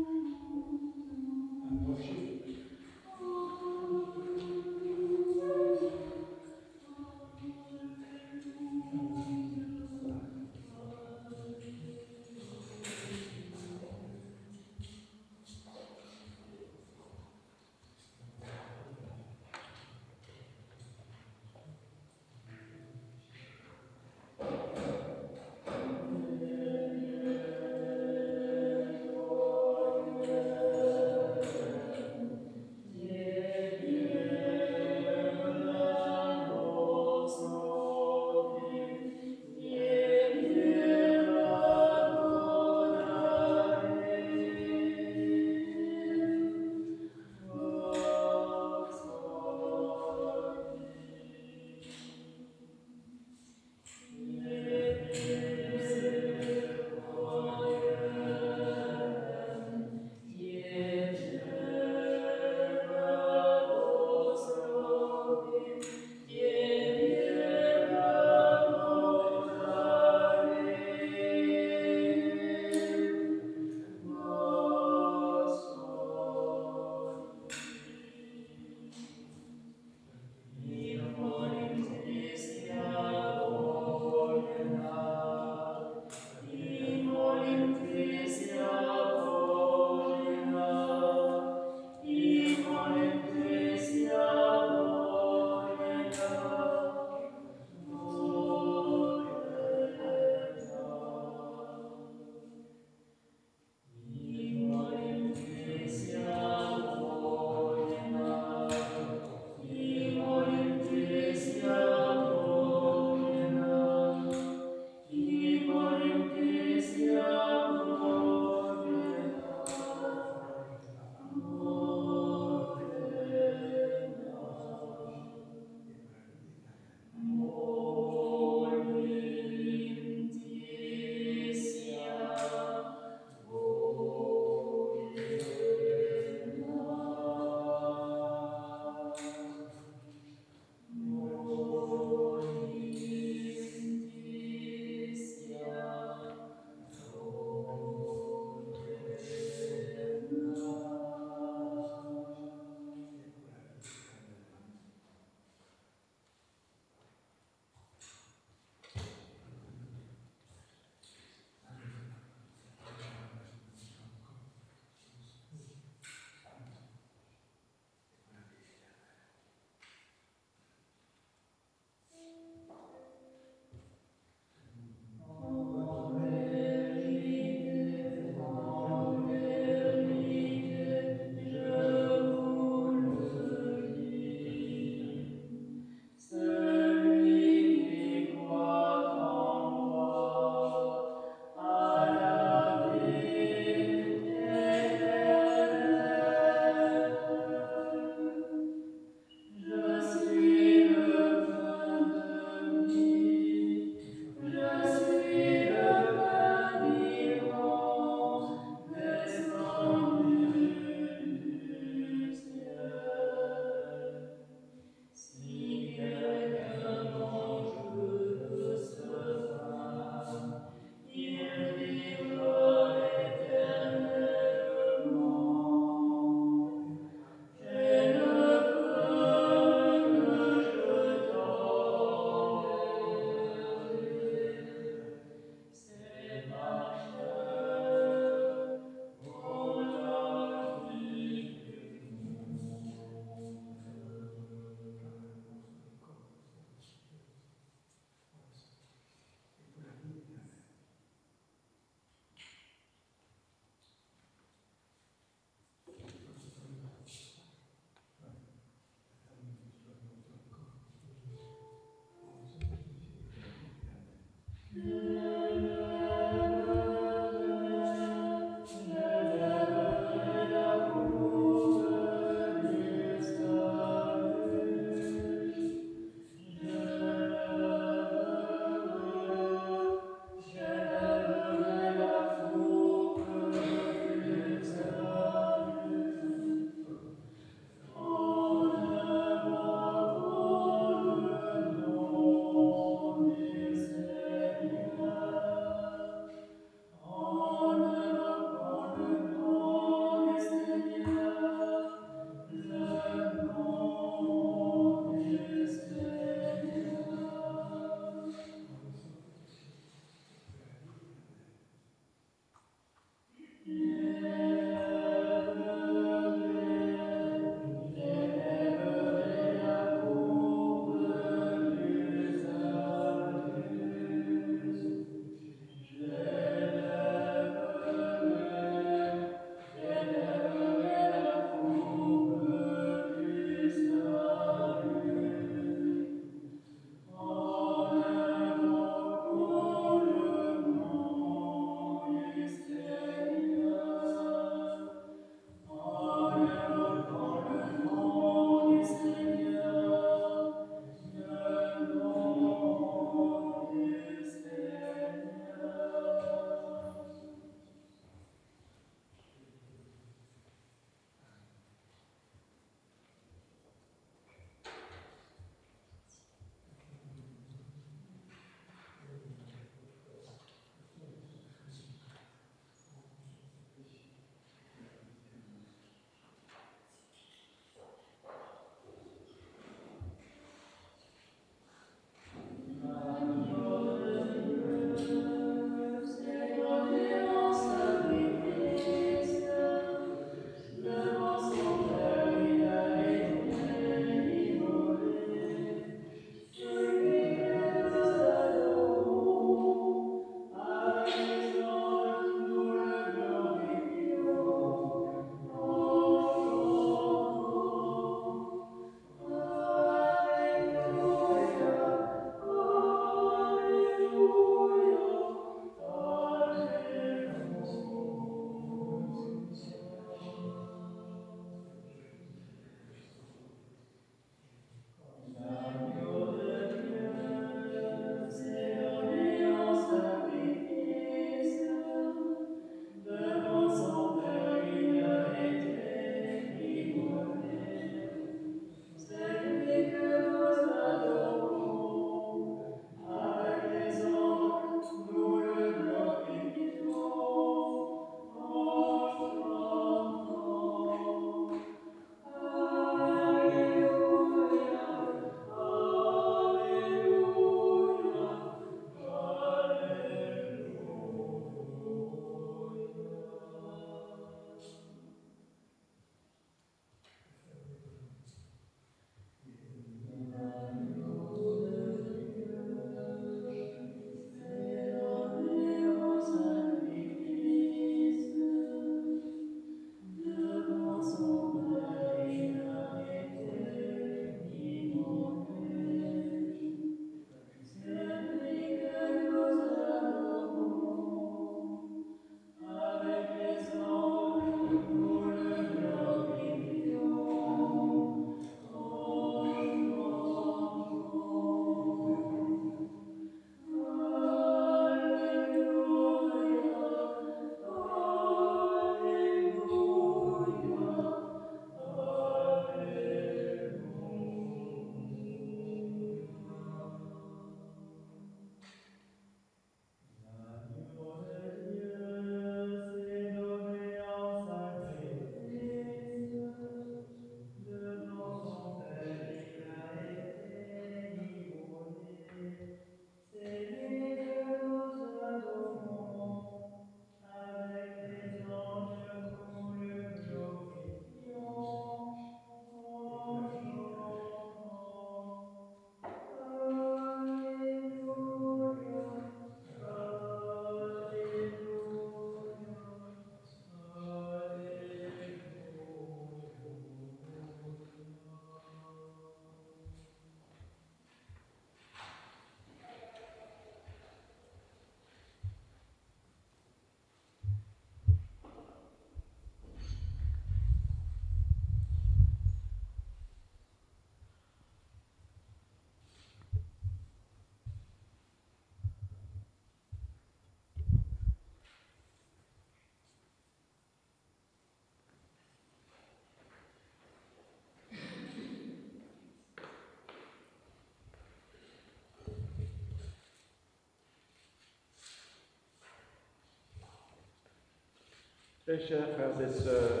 Très chers frères et sœurs,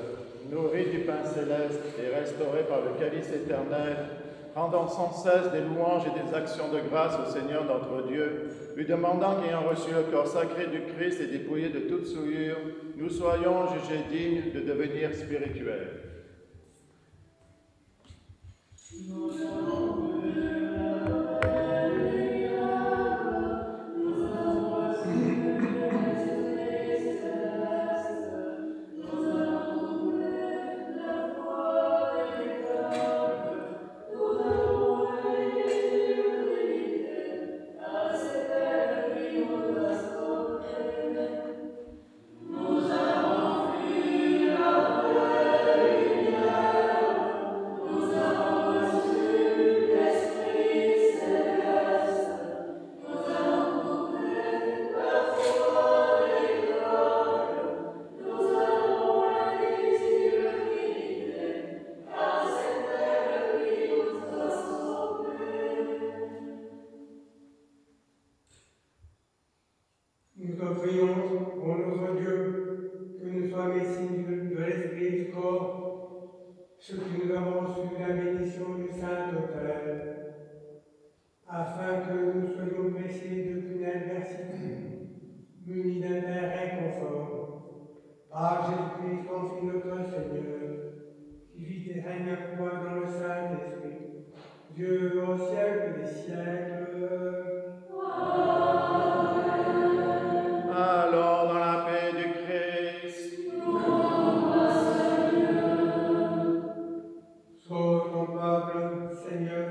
nourris du pain céleste et restaurés par le calice éternel, rendant sans cesse des louanges et des actions de grâce au Seigneur notre Dieu, lui demandant qu'ayant reçu le corps sacré du Christ et dépouillé de toute souillure, nous soyons jugés dignes de devenir spirituels. Nous offrions, ô notre Dieu, que nous soyons les signes de l'Esprit et du corps, ce que nous avons reçu de la bénédiction du Saint-Autel, afin que nous soyons blessés d'aucune adversité, munis d'intérêt conforme, par Jésus-Christ, ton Fils notre Seigneur, qui vit et règne avec toi dans le Saint-Esprit, Dieu au siècle des siècles. Allons dans la paix du Christ. Sauve ton peuple, Seigneur,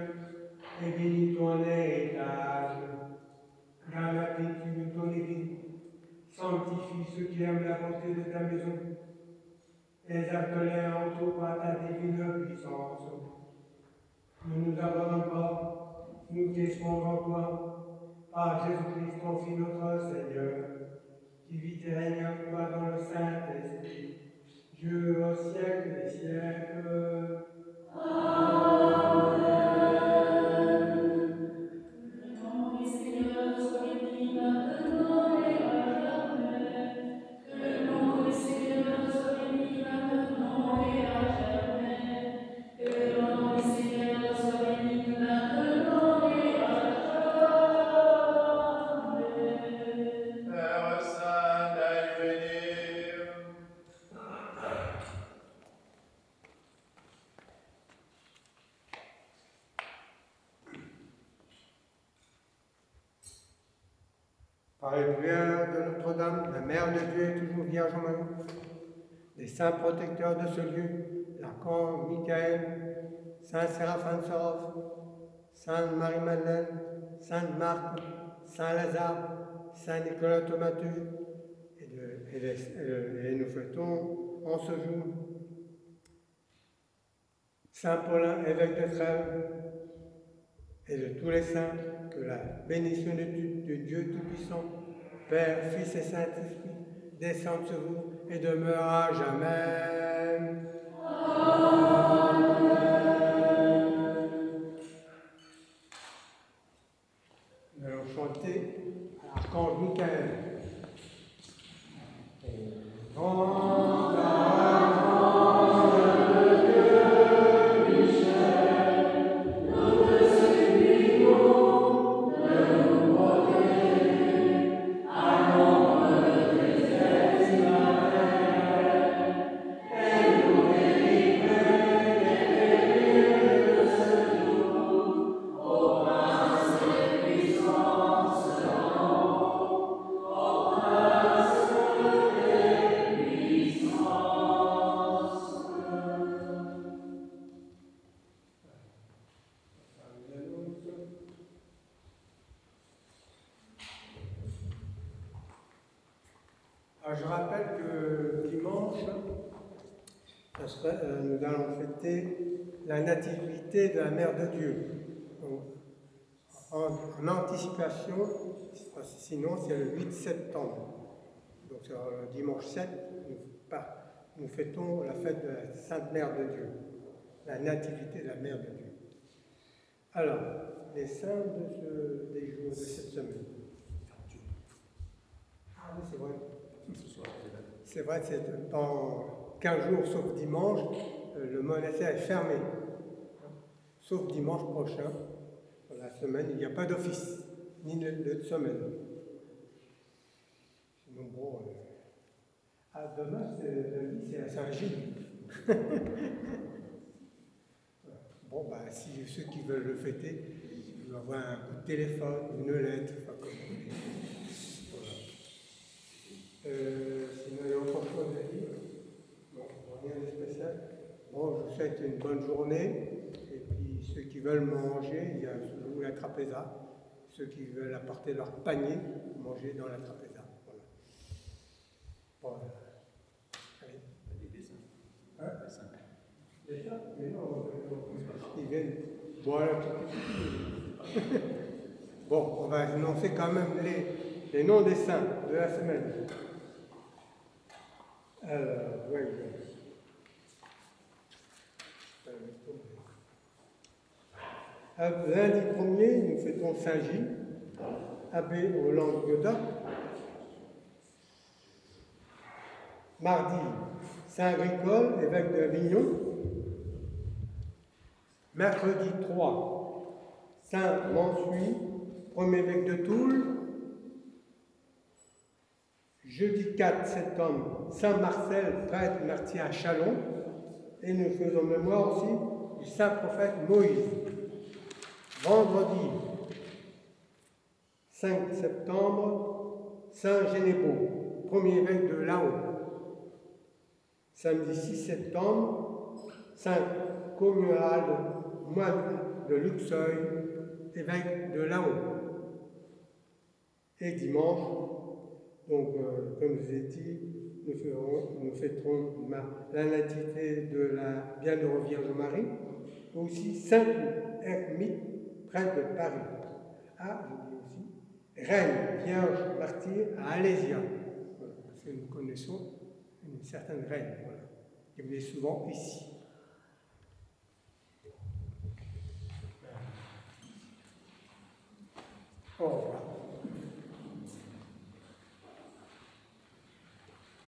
et bénis ton héritage. Dans la plénitude de ton Église, sanctifie ceux qui aiment la beauté de ta maison, et acte-les en tout par ta divine puissance. Ne nous abandonne pas, nous t'espérons en toi, par Jésus-Christ, ton Fils notre Seigneur, qui vit et règne avec toi dans le Saint-Esprit, Dieu au siècle des siècles. Père Saint, d'aille venir. Par les prières de Notre-Dame, la Mère de Dieu et toujours Vierge Marie, les saints protecteurs de ce lieu, l'archange Michael, Saint Séraphin de Sarov, Sainte Marie-Madeleine, Sainte Marthe, Saint Lazare, Saint Nicolas Thomatus, et nous fêtons en ce jour Saint Paulin, évêque de Trèves, et de tous les saints, que la bénédiction de Dieu Tout-Puissant, Père, Fils et Saint-Esprit, descende sur vous et demeure à jamais. Amen. Nous allons chanter à l'archange Michael. Alors, je rappelle que dimanche, nous allons fêter la nativité de la Mère de Dieu. Donc, en anticipation, sinon c'est le 8 septembre. Donc le dimanche 7, nous fêtons la fête de la Sainte Mère de Dieu, la nativité de la Mère de Dieu. Alors, les saints des jours de cette semaine. Ah oui, c'est vrai. c'est vrai, c'est dans 15 jours, sauf dimanche, le monastère est fermé. Sauf dimanche prochain, dans la semaine, il n'y a pas d'office, ni de semaine. Sinon, bon, demain, c'est à Saint-Gilles. Bon, bah, si ceux qui veulent le fêter, ils doivent avoir un coup de téléphone, une lettre, enfin, comme vous voulez. Voilà. Sinon, il y a encore chose à dire. Non, rien de spécial. Bon, je vous souhaite une bonne journée. Et puis, ceux qui veulent manger, il y a toujours la trapéza. Ceux qui veulent apporter leur panier, manger dans la trapéza. Voilà. Bon, allez. Des dessins. Hein? Des dessins. Déjà? Mais non, ils viennent. Voilà. Bon, on va annoncer quand même les noms des saints de la semaine. Oui. Lundi 1er, nous fêtons Saint-Gilles, abbé au Languedoc. Mardi, Saint-Agricole, évêque d'Avignon. Mercredi 3, Saint-Mansuy, premier évêque de Toul. Jeudi 4 septembre, Saint-Marcel, prêtre martyr à Châlons. Et nous faisons mémoire aussi du Saint-Prophète Moïse. Vendredi 5 septembre, Saint-Génébeau, premier évêque de Laon. Samedi 6 septembre, Saint-Commuald, moine de Luxeuil, évêque de Laon. Et dimanche, donc, comme je vous ai dit, nous fêterons la nativité de la Bienheureuse Vierge Marie, aussi Saint-Hermite, prêtre de Paris. Ah, je dis aussi, Reine Vierge Martyre à Alésia, voilà, parce que nous connaissons une certaine reine, voilà, qui venait souvent ici. Au revoir.